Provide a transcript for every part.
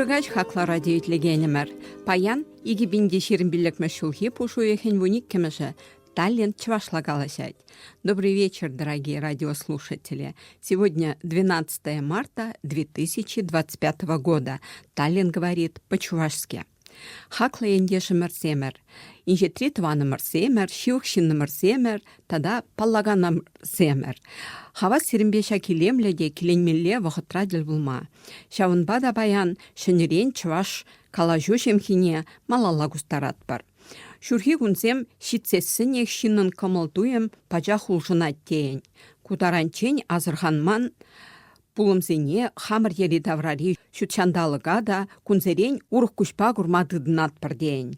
Кургач хакла радиоитлегенемер. Паян, иги бинде ширинбиллек мәшулхи пушу ехен вуник кемеше. Таллин чвашлагаласять. Добрый вечер, дорогие радиослушатели. Сегодня 12 марта 2025 года. Таллин говорит по-чувашски. Хакла ендеші мірсемер. Инже три тваны мірсемер, шиухшинны мірсемер, тада паллагана мірсемер. Хава сирімбеша келемледе келенмелле вақытрадил булма. Шавынбада баян шынерен чуваш калажу шемхине малалла густарат бар. Шурхи гунзем шитсессін екшиннын кымылдуем пажа хулжынат дейін. Кутаранчен азырханман пулымзене хамыр ери даврари шутчандалыга да кунзерен урық күшпа гурмадыдынат бір дейін.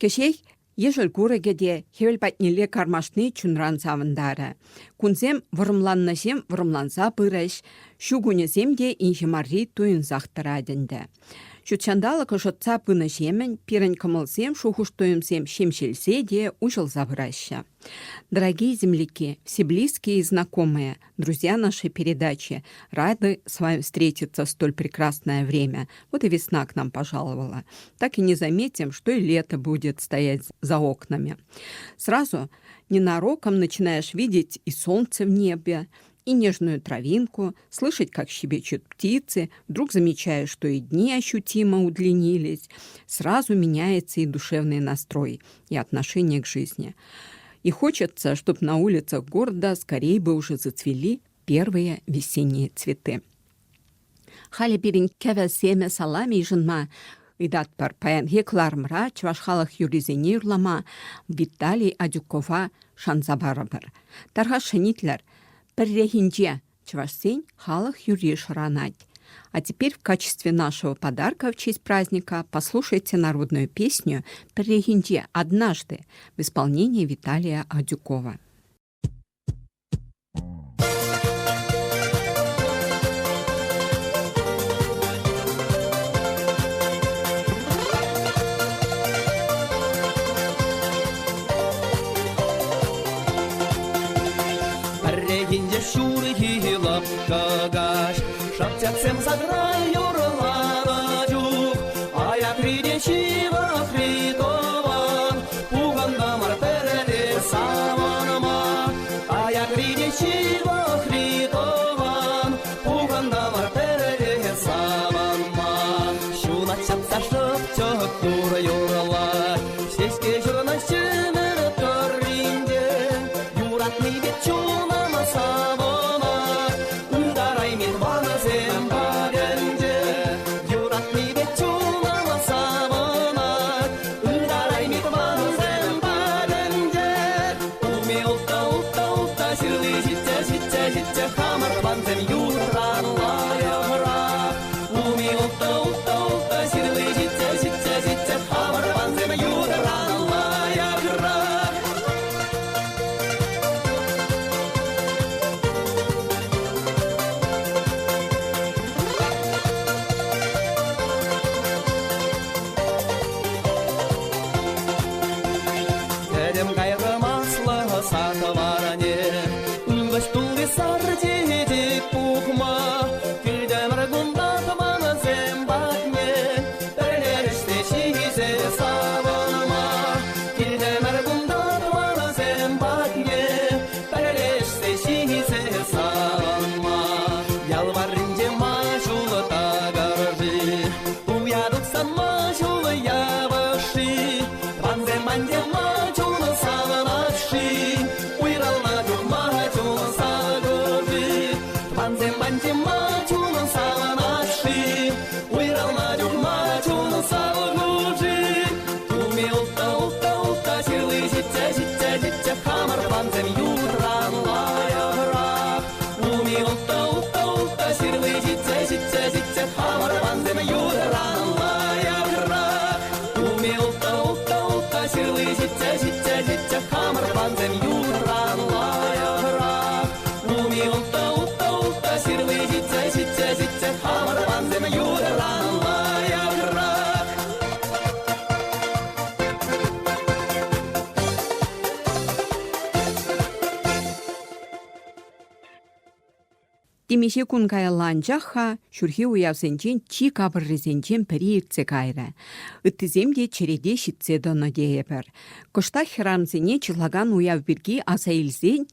Кешей ежіл гурегеде хевел патнеле кармашны чунран завындары. Кунзем вырымланназем вырымланса бұрыш, шугунезем де инжемарри туын зақтырадынды. Шутчандалык жотца пыны жемен, пирен кымылсем, шухуштуемсем шемшелсе де ужыл завраща. Дорогие земляки, все близкие и знакомые, друзья нашей передачи, рады с вами встретиться в столь прекрасное время. Вот и весна к нам пожаловала. Так и не заметим, что и лето будет стоять за окнами. Сразу ненароком начинаешь видеть и солнце в небе, и нежную травинку, слышать, как щебечут птицы, вдруг замечаешь, что и дни ощутимо удлинились, сразу меняется и душевный настрой, и отношение к жизни. И хочется, чтобы на улицах города скорее бы уже зацвели первые весенние цветы. Хали бирин кеве семе салами жынма, идат бар паян хеклармра, чвашхалах юризени юрлама, Виталий Адюкова шанзабары бар. Тарха шенитлер, Перрехинче, чвашсень, халах юриш ранать. А теперь в качестве нашего подарка в честь праздника послушайте народную песню «Перрехинче однажды» в исполнении Виталия Адюкова. Шурхилап кагаш, шаптяксем саграй юрлана жук, аяк ридечива хритован, пуганда марпереле саванама, аяк ридечива хритован, пуганда марпереле саванма, шуна чапса шыпчык тура юрла, сеске журна шымыр көрринде, юратный бет чуна Савона, ударай мен ваназем багенде, юратный бет чулама савона, ударай мен ваназем багенде, уме утта, силы житте, хамар ванзем юртан лаяра, уме утта, силы житте, хамар Темеше кун каялланчаха, шурхи уявсенчен чи кабыррезенчен пери иртсе кайры. Ыттыземде череде шитсе доно дейбір. Кошта херамзене чылаган уяв бирги аса илзен,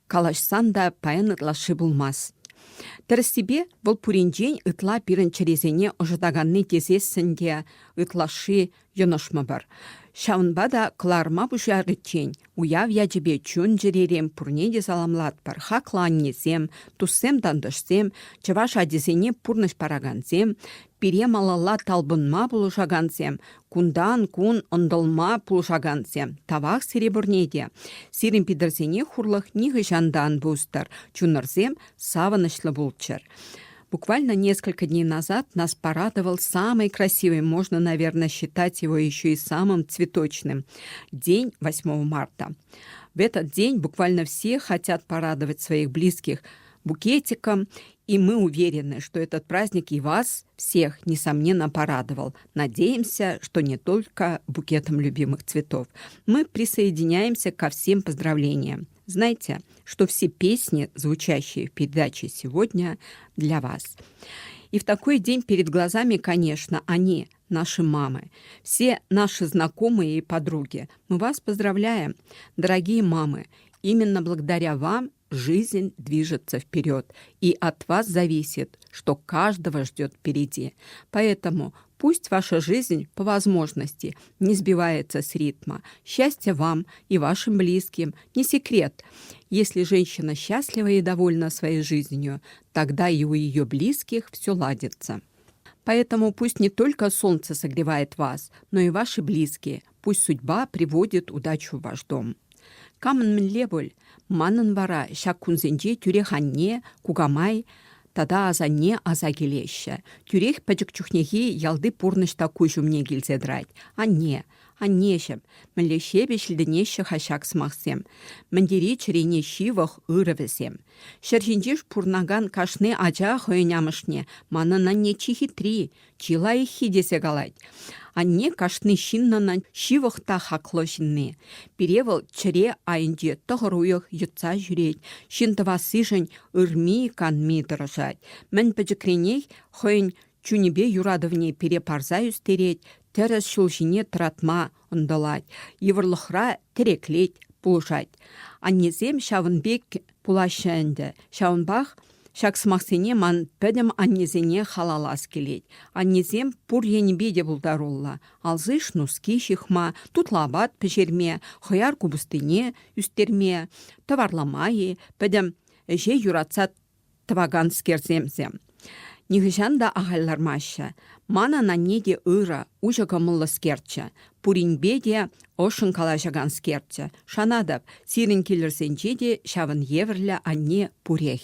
калашсан да паян ытлашы булмас. Тәрістебе бұл пуринчен ытла пирін черезене ожыдаганны тезессінде ытлашы йонышмы бір. Шаунба да кларма бұшарытчен, уяв яжебе чун жеререм пурнеде саламлат бір. Хакланнезем, туссем дандышсем, чываш адезене пурныш параганзем, пире малалла талбынма пулушаганзем, кундан кун ондылма пулушаганзем. Тавақ серебурнеде. Сирин пидірзене хурлық ниғы жандан бустар, чунырзем савынышлы булчыр. Буквально несколько дней назад нас порадовал самый красивый, можно, наверное, считать его еще и самым цветочным, день 8 марта. В этот день буквально все хотят порадовать своих близких букетиком, и мы уверены, что этот праздник и вас всех, несомненно, порадовал. Надеемся, что не только букетом любимых цветов. Мы присоединяемся ко всем поздравлениям. Знаете, что все песни, звучащие в передаче сегодня, для вас. И в такой день перед глазами, конечно, они, наши мамы, все наши знакомые и подруги. Мы вас поздравляем, дорогие мамы. Именно благодаря вам жизнь движется вперед, и от вас зависит, что каждого ждет впереди. Поэтому пусть ваша жизнь по возможности не сбивается с ритма. Счастья вам и вашим близким не секрет. Если женщина счастлива и довольна своей жизнью, тогда и у ее близких все ладится. Поэтому пусть не только солнце согревает вас, но и ваши близкие. Пусть судьба приводит удачу в ваш дом. Камын мінле бол, манын вара шак күнзенже тюреханне, кугамай, тада азанне аза келеші. Тюрех пәжік чухнеги ялды пурнышта көжімне келзедрайд. Аннешім, мінле шебе шілденеші хашак смақсем. Міндері чірене шивық ұрывызем. Шәрженжеш пурнаган кашны ажа хойнямышне, манынан не чихитри, чила ихи десе галайд. Анне кашны шиннанан шивықта хақлы жинны. Перевыл чіре айынде тұғыруық ютса жүрет. Шинтывасы жын үрмей канми дырыжад. Мін пәжікреней хойн чунебе юрадывне перепарза үстерет, тәріс шулжине тұратма ұндалад. Евырлықра тереклет пулжад. Аннезем шавынбек пулашынды. Шавынбақ шаксмақсене ман пәдім аннезене халалас келет. Аннезем пур енебеде бұлдарулла. Алзыш нуски шихма, тутлабат пәжерме, хыяр кубыстыне үстерме, товарламайы, пәдім же юратса тываган скерземзем. Нигыжанда ағайлармашы. Мана на неде ыра, уже гамылы скерчі. Пуринбеде ошын калажаган скерчі. Шанадап, сирин келерсенче де шавын еврлі анне пурех.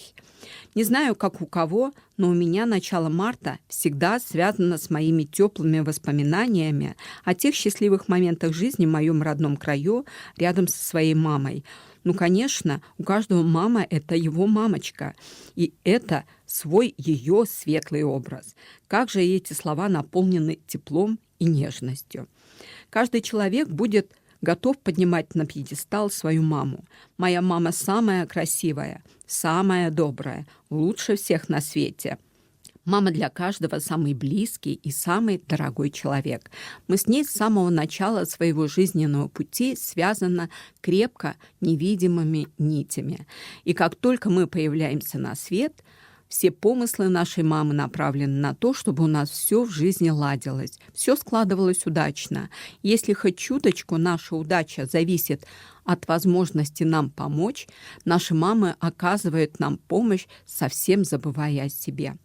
Не знаю, как у кого, но у меня начало марта всегда связано с моими теплыми воспоминаниями о тех счастливых моментах жизни в моем родном краю рядом со своей мамой. Ну, конечно, у каждого мама – это его мамочка, и это свой ее светлый образ. Как же эти слова наполнены теплом и нежностью. Каждый человек будет готов поднимать на пьедестал свою маму. Моя мама самая красивая, самая добрая, лучше всех на свете. Мама для каждого самый близкий и самый дорогой человек. Мы с ней с самого начала своего жизненного пути связаны крепко невидимыми нитями. И как только мы появляемся на свет, все помыслы нашей мамы направлены на то, чтобы у нас все в жизни ладилось, все складывалось удачно. Если хоть чуточку наша удача зависит от возможности нам помочь, наши мамы оказывают нам помощь, совсем забывая о себе.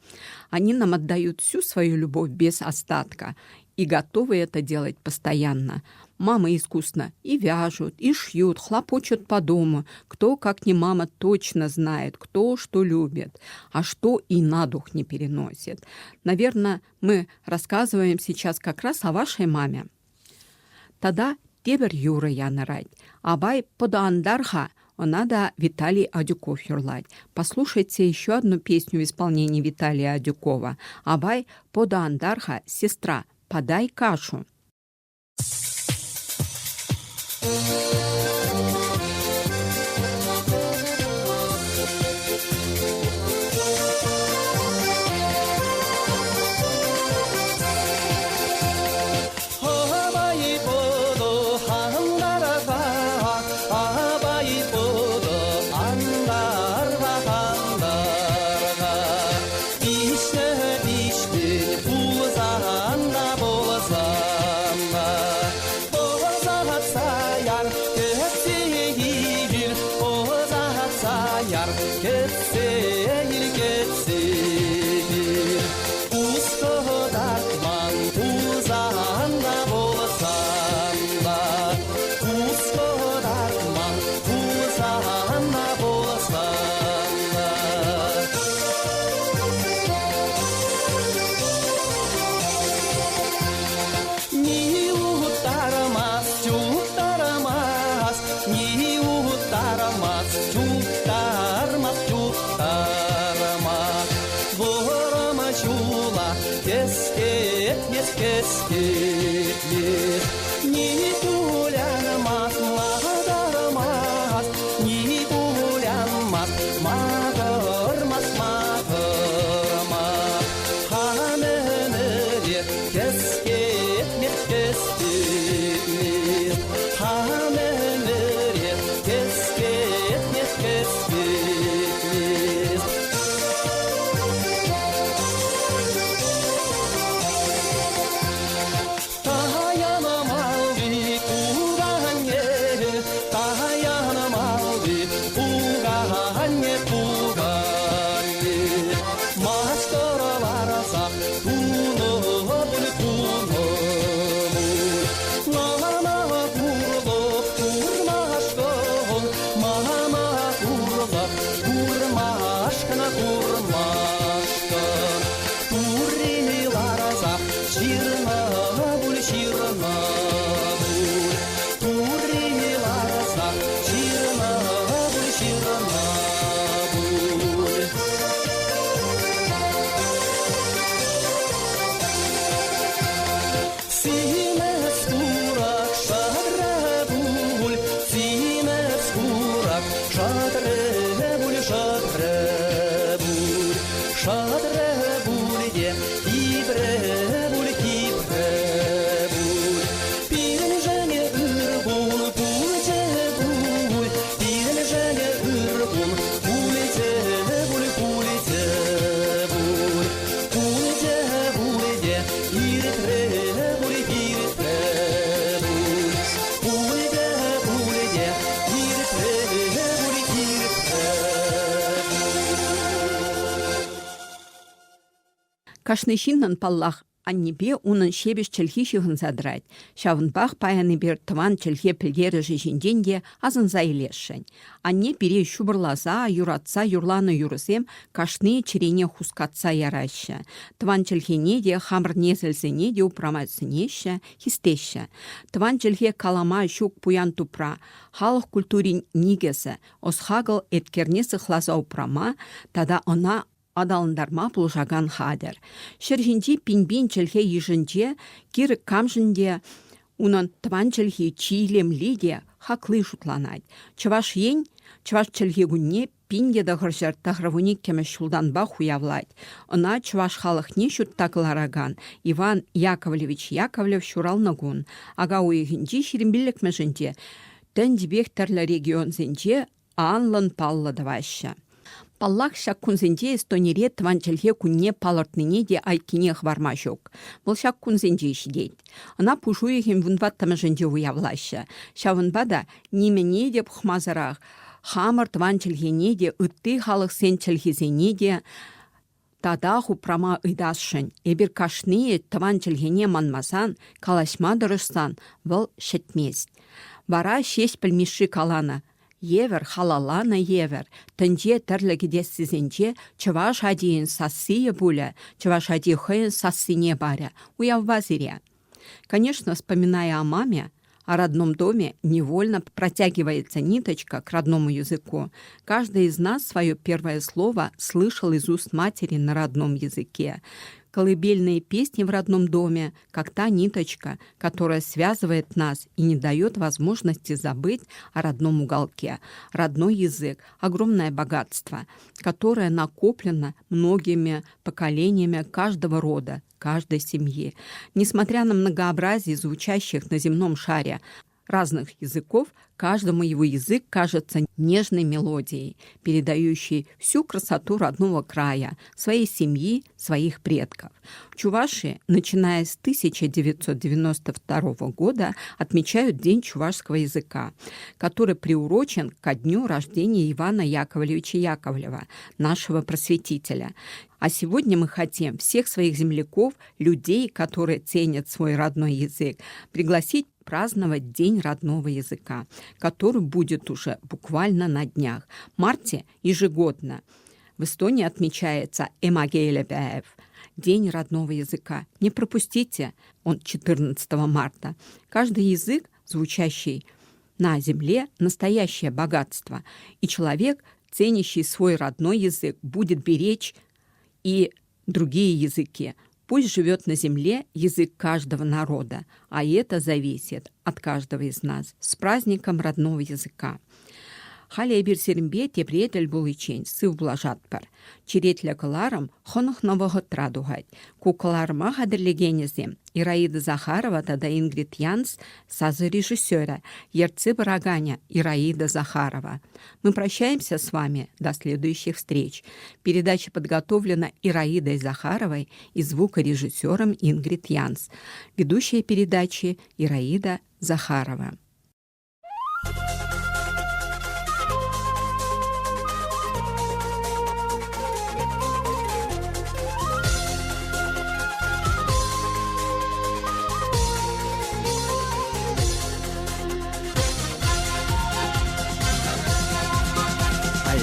Они нам отдают всю свою любовь без остатка и готовы это делать постоянно. Мамы искусно и вяжут, и шьют, хлопочут по дому. Кто, как не мама, точно знает, кто что любит, а что и на дух не переносит. Наверное, мы рассказываем сейчас как раз о вашей маме. Тогда тебер юры янырать. Абай подаандарха, она да Виталий Адюков юрлать. Послушайте еще одну песню в исполнении Виталия Адюкова. Абай подаандарха, сестра, подай кашу. кеспетмес, хамемере кескетмес, кеспетмес. Таянам алды пуганне, таянам алды пуганне, пуганне. Мастора вараса туно буль туно. Мама курло курмашкон, мама курло курмашкана курмашкан. Тури вараса чирна буль чирна буль. Тури вараса чирна буль чирна буль. Синес курак шадребуль, синес курак шадребуль, шадребуль, шадребульде ибребуль, ибребуль. Пиренжене ырбун, пультебуль, пиренжене ырбун, пультебуль, пультебуль, пультебульде иртребуль, иртребуль, пультебульде иртребуль, иртребуль. Кашнышиннан паллах аннебе унын шебеш чельхи шихын задрать. Шавынбах паяны бер тыван чельхе пілгері жежінденде азын зайлешшін. Анне бере шубырлаза, юратса, юрланы юрысем, кашны черене хускатса яраща. Тыван чельхене де хамыр незілзіне де упрамайсынеші, хистеші. Тыван чельхе калама шук пуян тупра. Халық культурин нигесі, осхагыл эткерне сықлаза упрама, тада она адалындарма пулжаган хадер. Шерхинде пинбин чельхе ежінде, кирік камжінде, унан тыван чельхе чийлемледе хаклы шутланать. Чываш ень, чываш чельхе гунне пинде дағыржар тағравуник кеме шулданба хуявлать. Она чываш халықне шут такылараган. Иван Яковлевич Яковлев шуралнагун. Ага уйгінде шерембілік мәжінде. Тәндібек тәрлі регион зенде анлын паллы даваща. Паллах шак кунзенде эстонире тыван чельхе кунне палыртныне де айкине хварма жок. Бұл шак кунзенде шидет. Ана пушуехем вунват тамаженде уявлаща. Шавынбада немене деп хмазарах. Хамыр тыван чельхене де ытты халық сен чельхезене де тада хупрама ыдасшын. Эбір кашны тыван чельхене манмасан, калашма дырышсан, бұл шетмест. Вара шеш пілмеші калана. Евер халалана евер, тынже тірлігіде сізенже чываш адиен сассые буля, чываш ади хэйн сассыне баря, уявва зире. Конечно, вспоминая о маме, о родном доме, невольно протягивается ниточка к родному языку. Каждый из нас свое первое слово слышал из уст матери на родном языке. Колыбельные песни в родном доме, как та ниточка, которая связывает нас и не дает возможности забыть о родном уголке. Родной язык – огромное богатство, которое накоплено многими поколениями каждого рода, каждой семьи. Несмотря на многообразие звучащих на земном шаре разных языков, каждому его язык кажется нежной мелодией, передающей всю красоту родного края, своей семьи, своих предков. В Чувашии, начиная с 1992 года, отмечают День чувашского языка, который приурочен ко дню рождения Ивана Яковлевича Яковлева, нашего просветителя. А сегодня мы хотим всех своих земляков, людей, которые ценят свой родной язык, пригласить праздновать День родного языка, который будет уже буквально на днях. В марте ежегодно в Эстонии отмечается Эмагейлебэев, День родного языка. Не пропустите, он 14 марта. Каждый язык, звучащий на земле, настоящее богатство. И человек, ценящий свой родной язык, будет беречь и другие языки. Пусть живет на земле язык каждого народа, а это зависит от каждого из нас. С праздником родного языка. Хале бирсеринбе тепретел булычен сыв булажатпыр. Черетлі кыларым хонық нового традугать. Кукаларыма хадырлегенезем Ираида Захарова тада Ингрид Янс, сазы режиссера, ерцы бараганя Ираида Захарова. Мы прощаемся с вами до следующих встреч. Передача подготовлена Ираидой Захаровой и звукорежиссером Ингрид Янс. Ведущая передачи Ираида Захарова.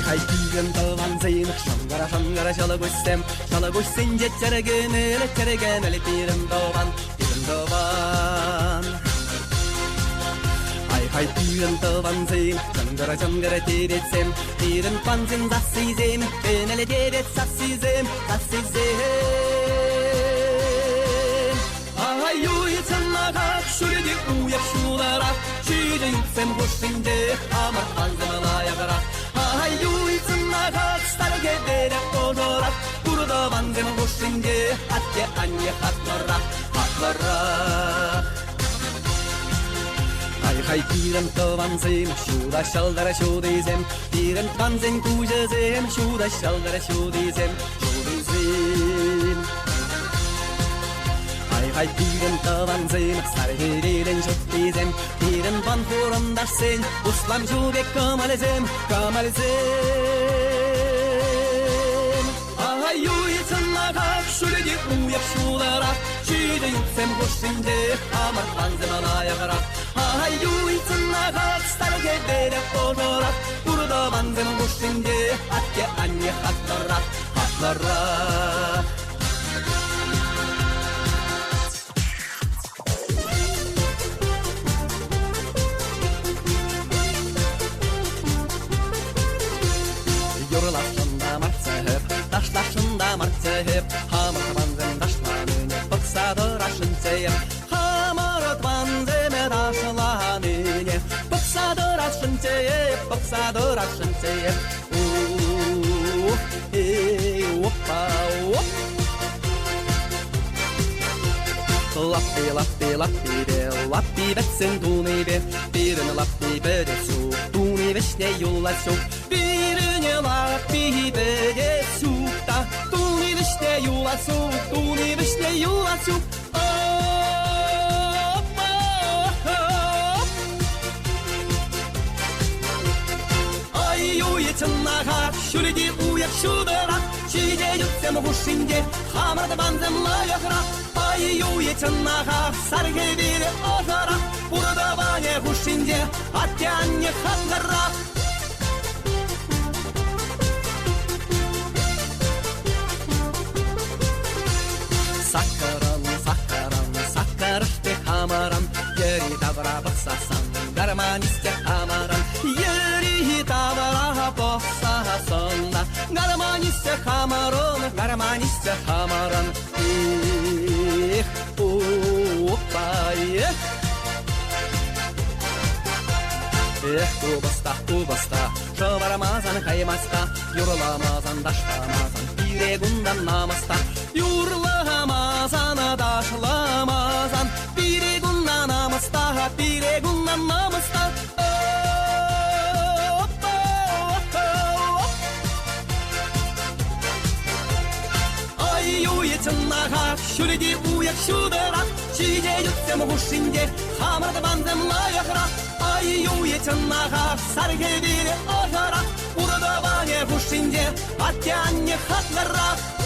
Хай күйген талған зейін шамғара жалығы өссем же чәргенелі пирін дауған Хай күйген талған зейін шамғара теретсем пирін панзен засизем кенелі терет сасизем Ай уйцаннаға шүрде уяп шуларақ Шүйде ютсем ғошынде амар панзен аяғырақ Ай уйцаннаға старге берек ожорақ Құрда панзен ғошынде атке анне хатларақ Хай кирен тыванзем шуда шалдара шудизем Кирен панзен кужезем шуда шалдара шудизем Хай кирен тыванзем саргерелен шуттизем Кирен пан форындарсен услам жубек камалезем Ай уйцаннаға шүлде уяп шуларақ Шүйде ютсем ғошынде амар панзен аяғырақ Ай уйцаннаға старге берек ожорақ Құрда панзен ғошынде атке анне хатларақ Yorulashında martsahip, taşlaşında martsahip Hamar banzem taşlanıne, bıksadır aşıncayip Hamar banzeme taşlanıne, bıksadır aşıncayip Lappi betsen tuni be, birini lappi bedesu Tuni veşne yollasu, birini lappi bedesu Tuni veşne yollasu Ay uyeçınnağa şürdi uyak şudarak Şide yutsem huşinde, hamarda banzem layakrak Ay uyeçınnağa sarge biri ozarak Burada bane huşinde, atke anne hatlarak Sakkarışte hamaran Yeri davra baksasan Garmaniste hamaran Yeri davra baksasan Garmaniste hamaran Ubasta Şavaramazan kaymasta Yorulamazan daşlamazan Biregundan namasta Yurlamazan daşlamazan Biregundan namasta Ay uyeçınnağa şürdi uyak şudarak Şide yutsem huşinde hamarda banzem layakrak Ay uyeçınnağa sarge biri ozarak Burada bane huşinde atke anne hatlarak